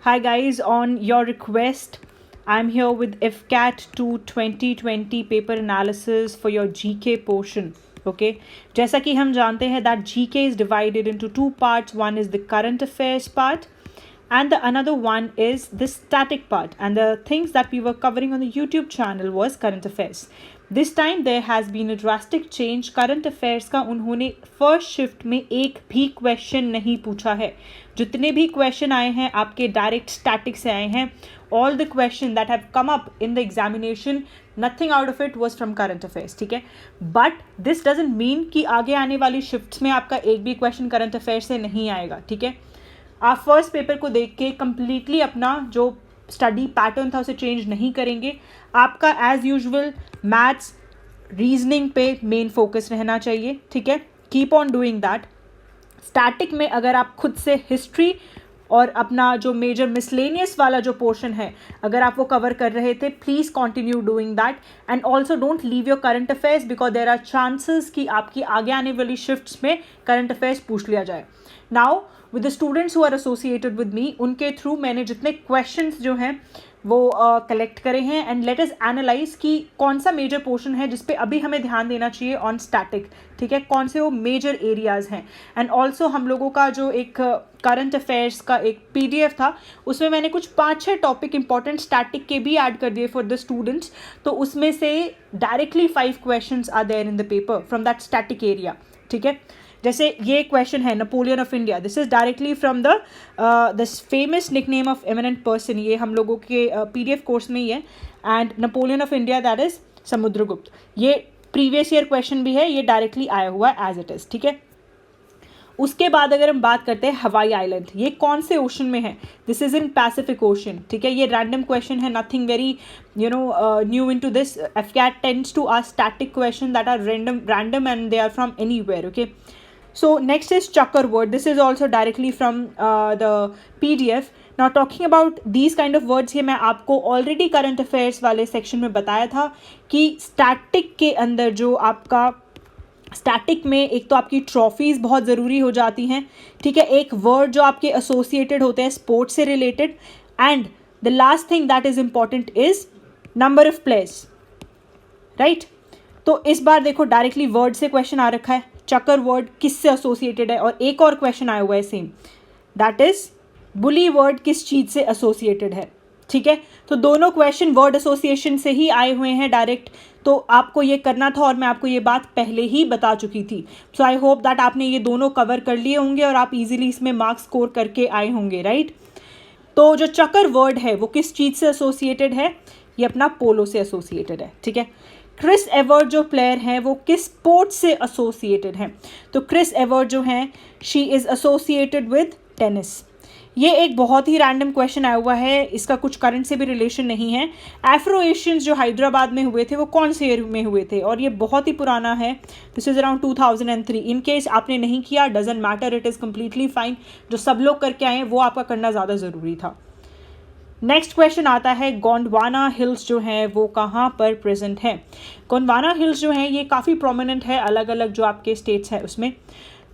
Hi guys, on your request, I'm here with FCAT 2 2020 paper analysis for your GK portion. Okay, जैसा कि हम जानते हैं that GK is divided into two parts. One is the current affairs part and the another one is the static part, and the things that we were covering on the YouTube channel was current affairs. This time there has been a drastic change. Current affairs का उन्होंने first shift में एक भी question नहीं पूछा है. जितने भी क्वेश्चन आए हैं आपके डायरेक्ट स्टैटिक से आए हैं. All the question that have come up in the examination, nothing out of it was from current affairs. ठीक है, but this doesn't mean कि आगे आने वाली शिफ्ट्स में आपका एक भी क्वेश्चन करंट अफेयर्स से नहीं आएगा. ठीक है, आप फर्स्ट पेपर को देख के कंप्लीटली अपना जो स्टडी पैटर्न था उसे चेंज नहीं करेंगे. आपका एज यूजुअल मैथ्स रीजनिंग पे मेन फोकस रहना चाहिए. ठीक है, keep on doing that. Static में अगर आप खुद से हिस्ट्री और अपना जो मेजर मिसलेनियस वाला जो पोर्शन है अगर आप वो कवर कर रहे थे, please continue doing that. And also don't leave your current affairs because there are chances कि आपकी आगे आने वाली शिफ्ट्स में करंट अफेयर्स पूछ लिया जाए. Now with the students who are associated with me, उनके थ्रू मैंने जितने क्वेश्चंस जो हैं वो कलेक्ट करे हैं एंड लेट अस एनालाइज कि कौन सा मेजर पोर्शन है जिस पे अभी हमें ध्यान देना चाहिए ऑन स्टैटिक. ठीक है, कौन से वो मेजर एरियाज़ हैं. एंड ऑल्सो हम लोगों का जो एक करंट अफेयर्स का एक PDF था उसमें मैंने कुछ 5-6 टॉपिक इंपॉर्टेंट स्टैटिक के भी ऐड कर दिए फॉर द स्टूडेंट्स. तो उसमें से directly 5 questions are there in the paper from that static area. ठीक है, जैसे ये क्वेश्चन है Napoleon of India. This is directly from the this famous nickname of eminent person. ये हम लोगों के PDF कोर्स में ही है. And Napoleon of India that is Samudragupta. ये प्रीवियस ईयर क्वेश्चन भी है, ये डायरेक्टली आया हुआ है एज इट इज़. ठीक है, उसके बाद अगर हम बात करते हैं हवाई आइलैंड, ये कौन से ओशन में है? This is in Pacific Ocean. ठीक है, ये रैंडम क्वेश्चन है, nothing very new in to this. FCAT tends to ask static question that are random and they are from anywhere. Okay, so next is chucker word. This is also directly from the PDF. Now talking about these kind of words, ये मैं आपको already current affairs वाले section में बताया था कि static के अंदर जो आपका स्टैटिक में एक तो आपकी ट्रॉफीज़ बहुत ज़रूरी हो जाती हैं. ठीक है, एक वर्ड जो आपके एसोसिएटेड होते हैं स्पोर्ट्स से related. And the last thing that is important is number of players. Right, तो इस बार देखो डायरेक्टली वर्ड से क्वेश्चन आ रखा है. चक्कर वर्ड किससे एसोसिएटेड है? और एक और क्वेश्चन आया हुआ है same, that is bully word किस चीज़ से एसोसिएटेड है. ठीक है, तो दोनों क्वेश्चन वर्ड एसोसिएशन से ही आए हुए हैं डायरेक्ट. तो आपको ये करना था और मैं आपको ये बात पहले ही बता चुकी थी. सो आई होप दैट आपने ये दोनों कवर कर लिए होंगे और आप इजीली इसमें मार्क्स स्कोर करके आए होंगे. राइट, तो जो चक्कर वर्ड है वो किस चीज़ से एसोसिएटेड है? ये अपना पोलो से एसोसिएटेड है. ठीक है, क्रिस एवर्ट जो प्लेयर हैं वो किस स्पोर्ट से एसोसिएटेड हैं? तो क्रिस एवर्ट जो हैं she is associated with tennis. ये एक बहुत ही रैंडम क्वेश्चन आया हुआ है, इसका कुछ करंट से भी रिलेशन नहीं है. एफ्रो एशियंस जो हैदराबाद में हुए थे वो कौन से ईयर में हुए थे? और ये बहुत ही पुराना है. This is around 2003. In case आपने नहीं किया, doesn't matter, it is completely fine. जो सब लोग करके आए हैं वो आपका करना ज़्यादा ज़रूरी था. नेक्स्ट क्वेश्चन आता है गोंडवाना हिल्स जो हैं वो कहाँ पर प्रेजेंट हैं? गोंडवाना हिल्स जो हैं ये काफ़ी प्रोमिनेंट है अलग अलग जो आपके स्टेट्स हैं उसमें.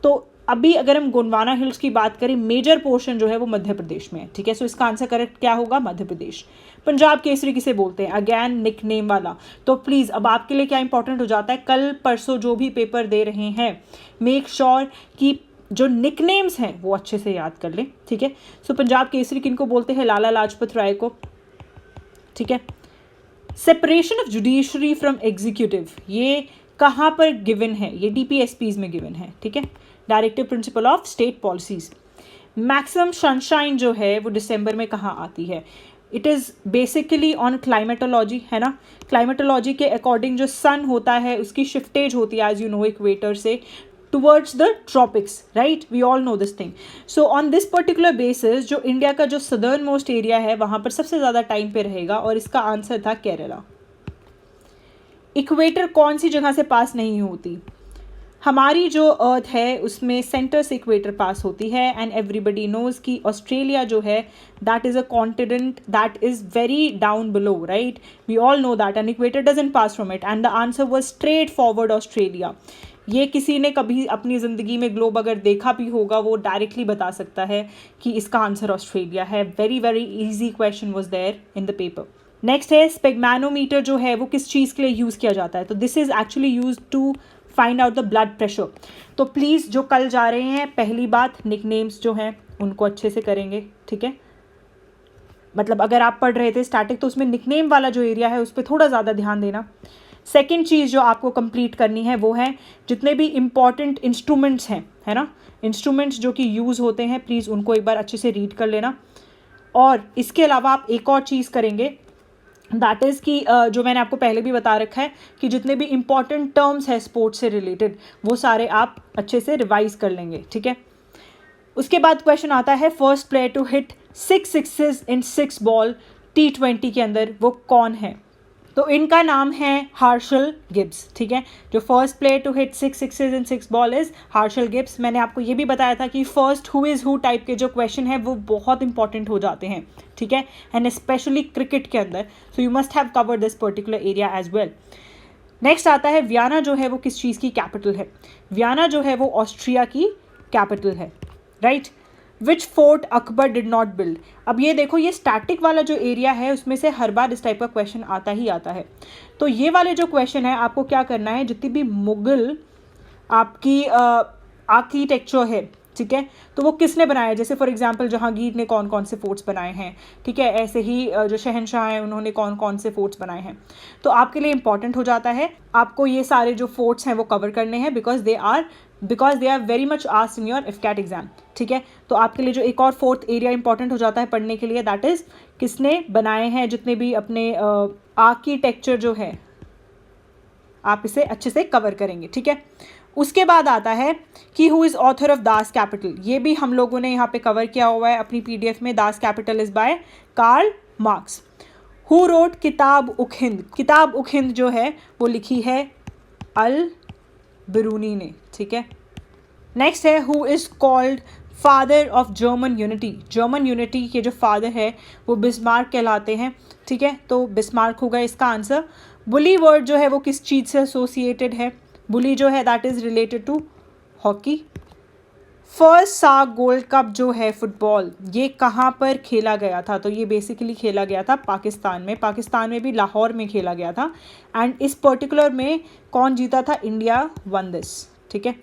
तो अभी अगर हम गोंडवाना हिल्स की बात करें, मेजर पोर्शन जो है वो मध्य प्रदेश में है. ठीक है, सो इसका आंसर करेक्ट क्या होगा? मध्य प्रदेश. पंजाब केसरी किसे बोलते हैं? अगैन निक नेम वाला. तो प्लीज़ अब आपके लिए क्या इंपॉर्टेंट हो जाता है, कल परसों जो भी पेपर दे रहे हैं मेक श्योर कि जो निकनेम्स हैं वो अच्छे से याद कर लें. ठीक है, सो पंजाब केसरी किनको बोलते हैं? लाला लाजपत राय को. ठीक है, separation of judiciary from executive ये कहाँ पर गिवन है? ये DPSPs में गिवन है. ठीक है, directive principle of state policies. Maximum sunshine जो है वो दिसंबर में कहाँ आती है? It is basically on climatology, है ना. क्लाइमेटोलॉजी के अकॉर्डिंग जो सन होता है उसकी शिफ्टेज होती है एज यू नो इक्वेटर से towards the tropics, right? We all know this thing. So on this particular basis जो इंडिया का जो सदर्न मोस्ट एरिया है वहाँ पर सबसे ज़्यादा टाइम पे रहेगा और इसका आंसर था केरला. इक्वेटर कौन सी जगह से पास नहीं होती? हमारी जो अर्थ है उसमें सेंटर से इक्वेटर पास होती है. एंड एवरीबडी नोज़ कि ऑस्ट्रेलिया जो है that is a continent that is very down below. Right, we all know that. And equator doesn't pass from it. And the answer was straight forward Australia. ये किसी ने कभी अपनी ज़िंदगी में ग्लोब अगर देखा भी होगा वो डायरेक्टली बता सकता है कि इसका आंसर ऑस्ट्रेलिया है. Very very easy question was there in the paper. Next है स्पेगमैनोमीटर जो है वो किस चीज़ के लिए यूज़ किया जाता है. तो this is actually use to find out the blood pressure. तो प्लीज़ जो कल जा रहे हैं, पहली बात निकनेम्स जो हैं उनको अच्छे से करेंगे, ठीक है. मतलब अगर आप पढ़ रहे थे स्टैटिक तो उसमें निकनेम वाला जो एरिया है उस पर थोड़ा ज़्यादा ध्यान देना. सेकेंड चीज़ जो आपको कंप्लीट करनी है वो है जितने भी इम्पॉर्टेंट इंस्ट्रूमेंट्स हैं, है ना, इंस्ट्रूमेंट्स जो कि यूज़ होते हैं, प्लीज़ उनको एक बार अच्छे से रीड कर लेना. और इसके अलावा आप एक और चीज़ करेंगे, दैट इज़ कि जो मैंने आपको पहले भी बता रखा है कि जितने भी इम्पॉर्टेंट टर्म्स हैं स्पोर्ट्स से रिलेटेड वो सारे आप अच्छे से रिवाइज कर लेंगे, ठीक है. उसके बाद क्वेश्चन आता है first player to hit 6 sixes in 6 ball T20 के अंदर वो कौन है. तो इनका नाम है हार्शल गिब्स, ठीक है. जो first player to hit 6 sixes in 6 ball is Herschelle Gibbs. मैंने आपको ये भी बताया था कि first who is who type के जो क्वेश्चन है वो बहुत इंपॉर्टेंट हो जाते हैं, ठीक है, एंड स्पेशली क्रिकेट के अंदर. So you must have covered this particular area as well. Next आता है वियना जो है वो किस चीज़ की कैपिटल है. वियना जो है वो ऑस्ट्रिया की कैपिटल है, right. Which fort Akbar did not build. अब ये देखो, ये स्टैटिक वाला जो एरिया है उसमें से हर बार इस टाइप का क्वेश्चन आता ही आता है. तो ये वाले जो क्वेश्चन है आपको क्या करना है, जितनी भी मुगल आपकी आर्किटेक्चर है, ठीक है, तो वो किसने बनाया. जैसे फॉर एग्जांपल जहांगीर ने कौन कौन से फोर्ट्स बनाए हैं, ठीक है, ऐसे ही जो शहनशाह हैं उन्होंने कौन कौन से फोर्ट्स बनाए हैं. तो आपके लिए इंपॉर्टेंट हो जाता है आपको ये सारे जो फोर्ट्स हैं वो कवर करने हैं because they are very much asked in your AFCAT exam, ठीक है. तो आपके लिए जो एक और फोर्थ एरिया इंपॉर्टेंट हो जाता है पढ़ने के लिए, दैट इज़ किसने बनाए हैं जितने भी अपने आर्किटेक्चर जो है आप इसे अच्छे से कवर करेंगे, ठीक है. उसके बाद आता है कि who is author of Das Kapital. ये भी हम लोगों ने यहाँ पे कवर किया हुआ है अपनी PDF में. Das Kapital is by Karl Marx. Who wrote किताब उक हिंद. किताब उक हिंद जो है वो लिखी है अल बिरूनी ने, ठीक है. नेक्स्ट है who is called father of German unity. German unity के जो फादर है वो बिस्मार्क कहलाते हैं, ठीक है. तो बिस्मार्क होगा इसका आंसर. बुली वर्ड जो है वो किस चीज़ से एसोसिएटेड है. बुली जो है that is related to hockey. First साग गोल्ड कप जो है फुटबॉल, ये कहाँ पर खेला गया था. तो ये बेसिकली खेला गया था पाकिस्तान में. पाकिस्तान में भी लाहौर में खेला गया था. एंड इस पर्टिकुलर में कौन जीता था, इंडिया वन दिस, ठीक है.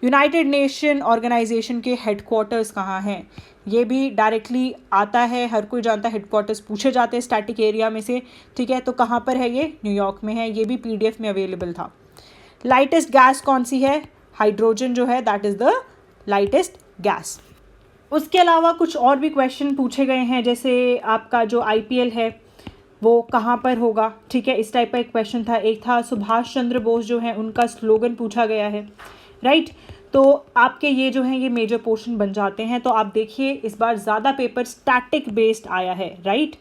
यूनाइटेड नेशन ऑर्गेनाइजेशन के हेडक्वार्टर्स कहाँ हैं. ये भी डायरेक्टली आता है, हर कोई जानता है, हेडक्वार्टर्स पूछे जाते हैं स्टैटिक एरिया में से, ठीक है. तो कहाँ पर है ये, न्यूयॉर्क में है. ये भी PDF में अवेलेबल था. लाइटेस्ट गैस कौन सी है, हाइड्रोजन जो है that is the lightest gas. उसके अलावा कुछ और भी क्वेश्चन पूछे गए हैं, जैसे आपका जो IPL है वो कहाँ पर होगा, ठीक है, इस टाइप का एक क्वेश्चन था. एक था सुभाष चंद्र बोस जो है उनका स्लोगन पूछा गया है, राइट. तो आपके ये जो हैं ये मेजर पोर्शन बन जाते हैं. तो आप देखिए इस बार ज़्यादा पेपर स्टैटिक बेस्ड आया है, राइट.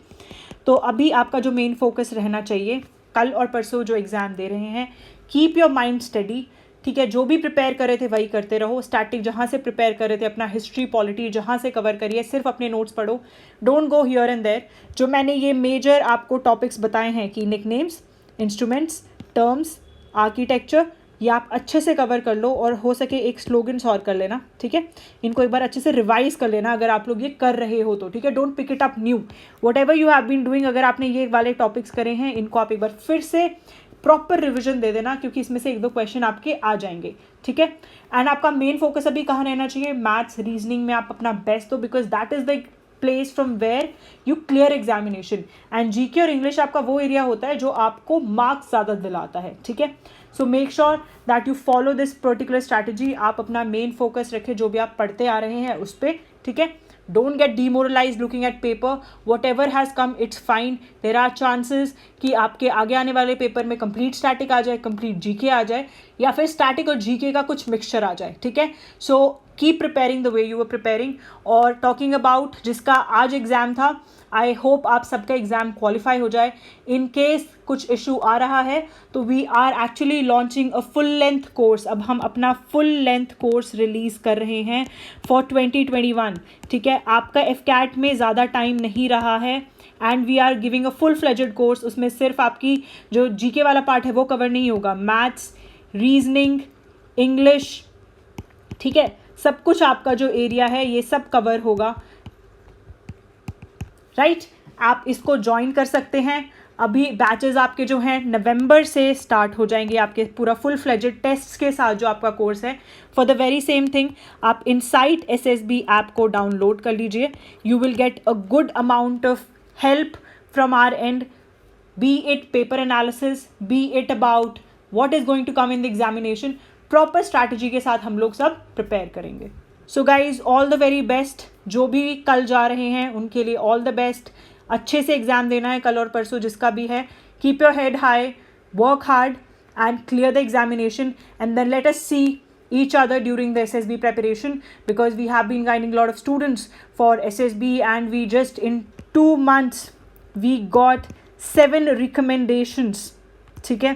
तो अभी आपका जो मेन फोकस रहना चाहिए, कल और परसों जो एग्ज़ाम दे रहे हैं, कीप योर माइंड स्टडी, ठीक है. जो भी प्रिपेयर कर रहे थे वही करते रहो. स्टैटिक जहाँ से प्रिपेयर कर रहे थे, अपना हिस्ट्री पॉलिटी जहाँ से कवर करिए, सिर्फ अपने नोट्स पढ़ो, don't go here and there. जो मैंने ये मेजर आपको टॉपिक्स बताए हैं कि निकनेम्स, इंस्ट्रूमेंट्स, टर्म्स, आर्किटेक्चर, ये आप अच्छे से कवर कर लो. और हो सके एक स्लोगन्स और कर लेना, ठीक है. इनको एक बार अच्छे से रिवाइज कर लेना अगर आप लोग ये कर रहे हो तो, ठीक है. Don't pick it up new, whatever you have been doing. अगर आपने ये वाले टॉपिक्स करे हैं इनको आप एक बार फिर से प्रॉपर रिविजन दे देना, क्योंकि इसमें से 1-2 क्वेश्चन आपके आ जाएंगे, ठीक है. एंड आपका मेन फोकस अभी कहाँ रहना चाहिए, मैथ्स रीजनिंग में आप अपना बेस्ट दो, because that is the place from where you clear examination. And GK और इंग्लिश आपका वो एरिया होता है जो आपको मार्क्स ज़्यादा दिलाता है, ठीक है. So make sure that you follow this particular strategy. आप अपना मेन फोकस रखें जो भी आप पढ़ते आ रहे हैं उस पर, ठीक है. Don't get demoralized looking at paper. Whatever has come, it's fine. There are chances कि आपके आगे आने वाले पेपर में complete static आ जाए, complete GK आ जाए, या फिर static और GK का कुछ mixture आ जाए, ठीक है. So keep preparing the way you were preparing. और talking about जिसका आज एग्ज़ाम था, आई होप आप सबका एग्ज़ाम क्वालिफाई हो जाए. इन केस कुछ इशू आ रहा है तो we are actually launching a full length course. अब हम अपना फुल लेंथ कोर्स रिलीज़ कर रहे हैं फॉर 2021, ठीक है. आपका FCAT में ज़्यादा टाइम नहीं रहा है and we are giving a full fledged course. उसमें सिर्फ आपकी जो GK वाला पार्ट है वो कवर नहीं होगा, मैथ्स, रीजनिंग, इंग्लिश, ठीक है, सब कुछ आपका जो एरिया है ये सब कवर होगा, राइट। आप इसको ज्वाइन कर सकते हैं। अभी बैचेस आपके जो हैं नवंबर से स्टार्ट हो जाएंगे, आपके पूरा फुल फ्लेजेड टेस्ट्स के साथ जो आपका कोर्स है। For the very same thing, आप इनसाइट SSB ऐप को डाउनलोड कर लीजिए। You will get a good amount of help from our end, be it paper analysis, be it about what is going to come in the examination. Proper strategy के साथ हम लोग सब prepare करेंगे। So guys, all the very best. जो भी कल जा रहे हैं उनके लिए ऑल द बेस्ट। अच्छे से एग्ज़ाम देना है कल और परसों जिसका भी है। Keep your head high, work hard and clear the examination, and then let us see each other during the SSB preparation, because we have been guiding a lot of students for SSB, and we just in 2 months we got 7 recommendations, ठीक है,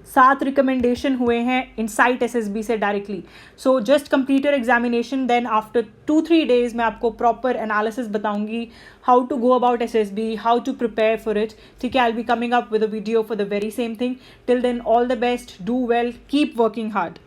7 recommendation हुए हैं Insight SSB से directly. So just complete your examination, then after 2-3 days मैं आपको proper analysis बताऊंगी, how to go about SSB, how to prepare for it, ठीक है। I will be coming up with a video for the very same thing. Till then all the best, do well, keep working hard.